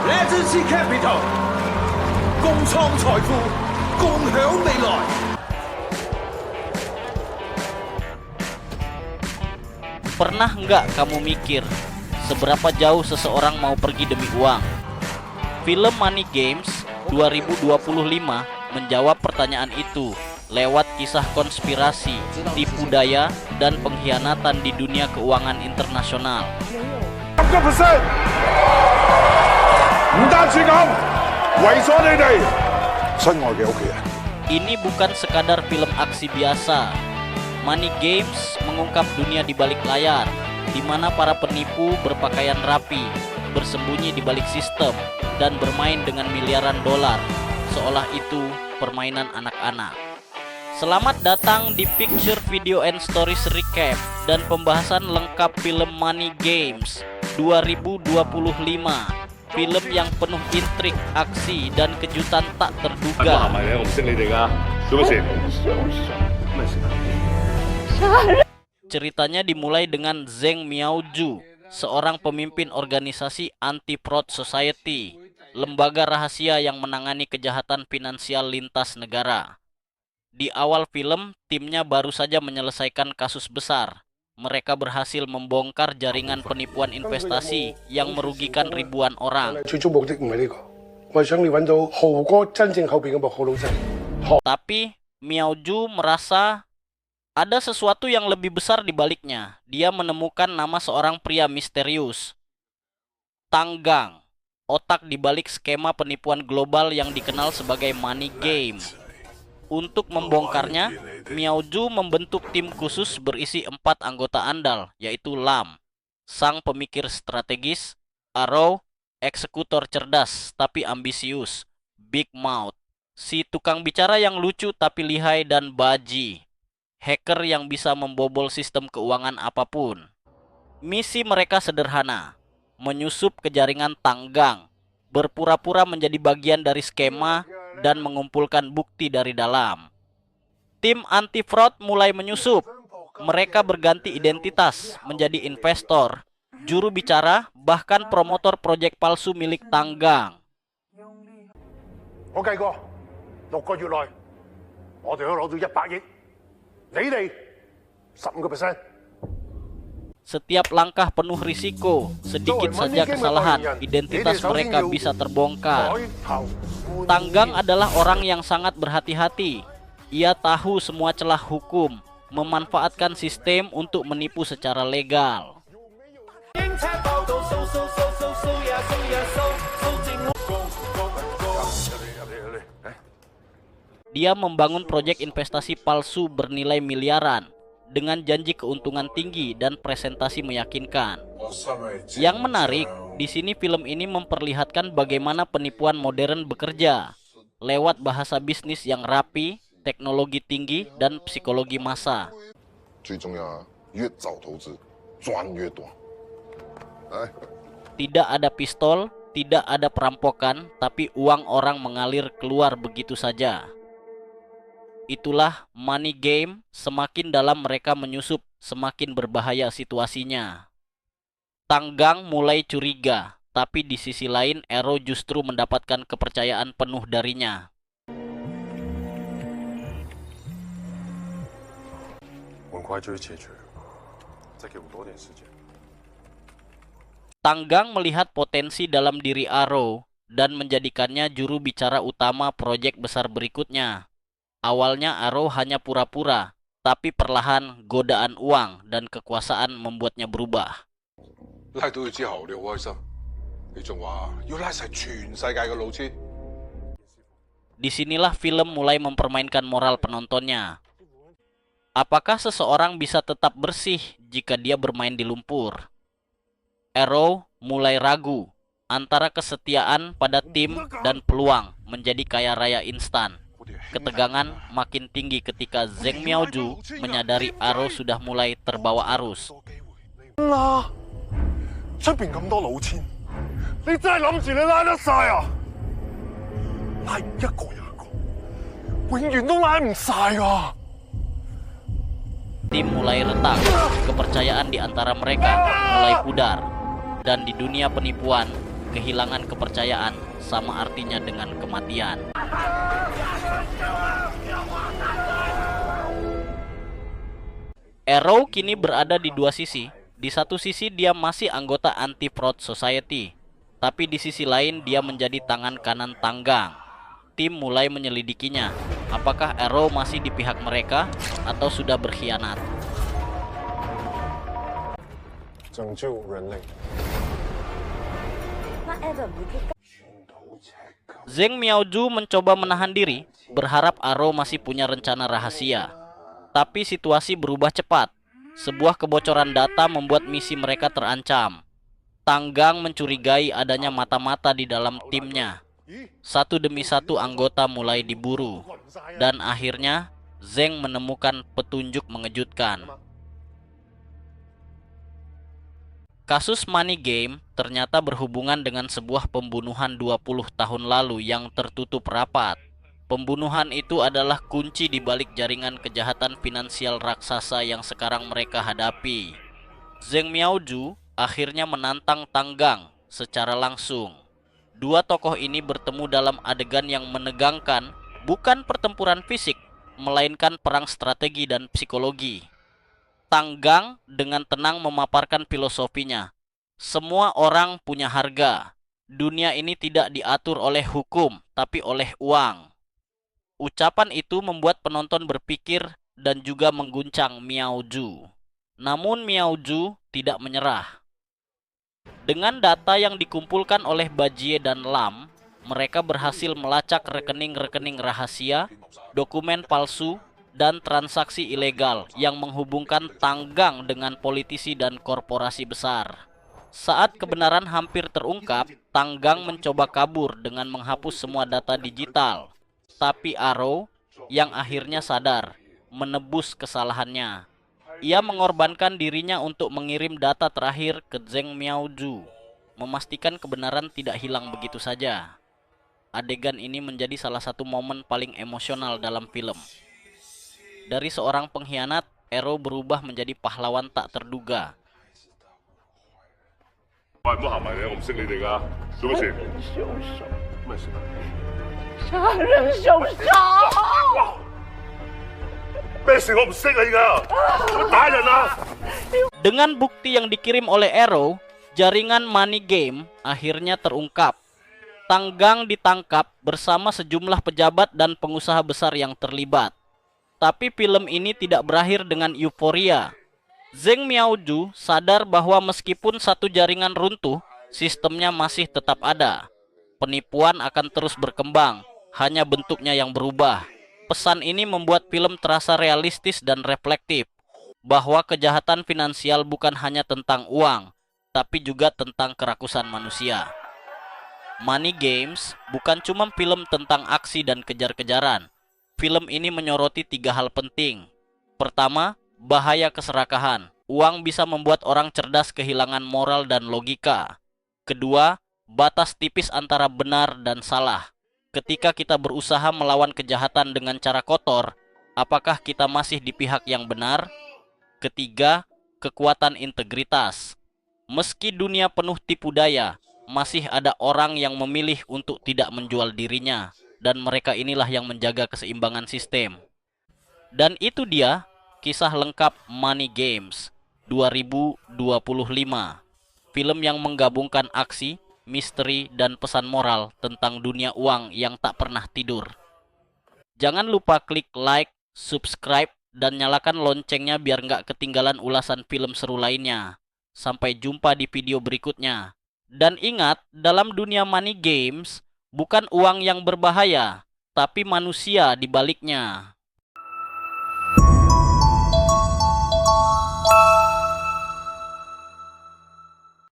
Legacy Capital 共創財富，共享未來。Pernah nggak kamu mikir seberapa jauh seseorang mau pergi demi uang? Film Money Games 2025 menjawab pertanyaan itu lewat kisah konspirasi, tipu daya, dan pengkhianatan di dunia keuangan internasional. 10%，唔單止咁，為咗你哋親愛嘅屋企人。 Ini bukan sekadar film aksi biasa. Money Games mengungkap dunia di balik layar, di mana para penipu berpakaian rapi, bersembunyi di balik sistem, dan bermain dengan miliaran dolar, seolah itu permainan anak-anak. Selamat datang di Picture Video and Stories Recap dan pembahasan lengkap film Money Games 2025. Film yang penuh intrik, aksi, dan kejutan tak terduga. Ceritanya dimulai dengan Zheng Miaoju, seorang pemimpin organisasi Anti-Fraud Society, lembaga rahasia yang menangani kejahatan finansial lintas negara. Di awal film, timnya baru saja menyelesaikan kasus besar. Mereka berhasil membongkar jaringan penipuan investasi yang merugikan ribuan orang. Tapi Miaoju merasa ada sesuatu yang lebih besar di baliknya. Dia menemukan nama seorang pria misterius, Tang Gang, otak di balik skema penipuan global yang dikenal sebagai Money Game. Untuk membongkarnya, Miaoju membentuk tim khusus berisi 4 anggota andal, yaitu Lam, sang pemikir strategis, Arrow, eksekutor cerdas tapi ambisius, Big Mouth, si tukang bicara yang lucu tapi lihai, dan Baji, hacker yang bisa membobol sistem keuangan apapun. Misi mereka sederhana, menyusup ke jaringan Tang Gang, berpura-pura menjadi bagian dari skema, dan mengumpulkan bukti dari dalam. Tim anti-fraud mulai menyusup. Mereka berganti identitas menjadi investor, juru bicara, bahkan promotor proyek palsu milik Tang Gang. 我計過6個月內，我哋可以攞到100億，你哋15%。 Setiap langkah penuh risiko, sedikit saja kesalahan, identitas mereka bisa terbongkar. Tang Gang adalah orang yang sangat berhati-hati. Ia tahu semua celah hukum, memanfaatkan sistem untuk menipu secara legal. Dia membangun proyek investasi palsu bernilai miliaran, dengan janji keuntungan tinggi dan presentasi meyakinkan. Yang menarik, di sini film ini memperlihatkan bagaimana penipuan modern bekerja lewat bahasa bisnis yang rapi, teknologi tinggi, dan psikologi massa. Tidak ada pistol, tidak ada perampokan, tapi uang orang mengalir keluar begitu saja. Itulah Money Game, semakin dalam mereka menyusup, semakin berbahaya situasinya. Tang Gang mulai curiga, tapi di sisi lain Arrow justru mendapatkan kepercayaan penuh darinya. Tang Gang melihat potensi dalam diri Arrow dan menjadikannya juru bicara utama proyek besar berikutnya. Awalnya Arrow hanya pura-pura, tapi perlahan godaan uang dan kekuasaan membuatnya berubah. Disinilah film mulai mempermainkan moral penontonnya. Apakah seseorang bisa tetap bersih jika dia bermain di lumpur? Arrow mulai ragu antara kesetiaan pada tim dan peluang menjadi kaya raya instan. Ketegangan makin tinggi ketika Zheng Miaoju menyadari Arrow sudah mulai terbawa arus. Tim mulai retak, kepercayaan di antara mereka mulai pudar, dan di dunia penipuan, kehilangan kepercayaan sama artinya dengan kematian. Arrow kini berada di dua sisi. Di satu sisi dia masih anggota Anti-Fraud Society, tapi di sisi lain dia menjadi tangan kanan Tanggang. Tim mulai menyelidikinya. Apakah Arrow masih di pihak mereka atau sudah berkhianat? Zheng Miaoju mencoba menahan diri, berharap Arrow masih punya rencana rahasia. Tapi situasi berubah cepat. Sebuah kebocoran data membuat misi mereka terancam. Tanggang mencurigai adanya mata-mata di dalam timnya. Satu demi satu anggota mulai diburu. Dan akhirnya, Zheng menemukan petunjuk mengejutkan. Kasus Money Game ternyata berhubungan dengan sebuah pembunuhan 20 tahun lalu yang tertutup rapat. Pembunuhan itu adalah kunci di balik jaringan kejahatan finansial raksasa yang sekarang mereka hadapi. Zheng Miaoju akhirnya menantang Tanggang secara langsung. Dua tokoh ini bertemu dalam adegan yang menegangkan, bukan pertempuran fisik, melainkan perang strategi dan psikologi. Tanggang dengan tenang memaparkan filosofinya. Semua orang punya harga. Dunia ini tidak diatur oleh hukum, tapi oleh uang. Ucapan itu membuat penonton berpikir dan juga mengguncang Miaoju. Namun Miaoju tidak menyerah. Dengan data yang dikumpulkan oleh Bajie dan Lam, mereka berhasil melacak rekening-rekening rahasia, dokumen palsu, dan transaksi ilegal yang menghubungkan Tanggang dengan politisi dan korporasi besar. Saat kebenaran hampir terungkap, Tanggang mencoba kabur dengan menghapus semua data digital. Tapi Arrow yang akhirnya sadar, menebus kesalahannya. Ia mengorbankan dirinya untuk mengirim data terakhir ke Zheng Miaoju, memastikan kebenaran tidak hilang begitu saja. Adegan ini menjadi salah satu momen paling emosional dalam film. Dari seorang pengkhianat, Arrow berubah menjadi pahlawan tak terduga. Dengan bukti yang dikirim oleh Arrow, jaringan Money Game akhirnya terungkap. Tanggang ditangkap bersama sejumlah pejabat dan pengusaha besar yang terlibat. Tapi film ini tidak berakhir dengan euforia. Zheng Miaoju sadar bahwa meskipun satu jaringan runtuh, sistemnya masih tetap ada. Penipuan akan terus berkembang, hanya bentuknya yang berubah. Pesan ini membuat film terasa realistis dan reflektif, bahwa kejahatan finansial bukan hanya tentang uang, tapi juga tentang kerakusan manusia. Money Games bukan cuma film tentang aksi dan kejar-kejaran. Film ini menyoroti 3 hal penting. Pertama, bahaya keserakahan. Uang bisa membuat orang cerdas kehilangan moral dan logika. Kedua, batas tipis antara benar dan salah. Ketika kita berusaha melawan kejahatan dengan cara kotor, apakah kita masih di pihak yang benar? Ketiga, kekuatan integritas. Meski dunia penuh tipu daya, masih ada orang yang memilih untuk tidak menjual dirinya, dan mereka inilah yang menjaga keseimbangan sistem. Dan itu dia kisah lengkap Money Games 2025. Film yang menggabungkan aksi, misteri, dan pesan moral tentang dunia uang yang tak pernah tidur. Jangan lupa klik like, subscribe, dan nyalakan loncengnya biar nggak ketinggalan ulasan film seru lainnya. Sampai jumpa di video berikutnya. Dan ingat, dalam dunia Money Games, bukan uang yang berbahaya, tapi manusia di baliknya.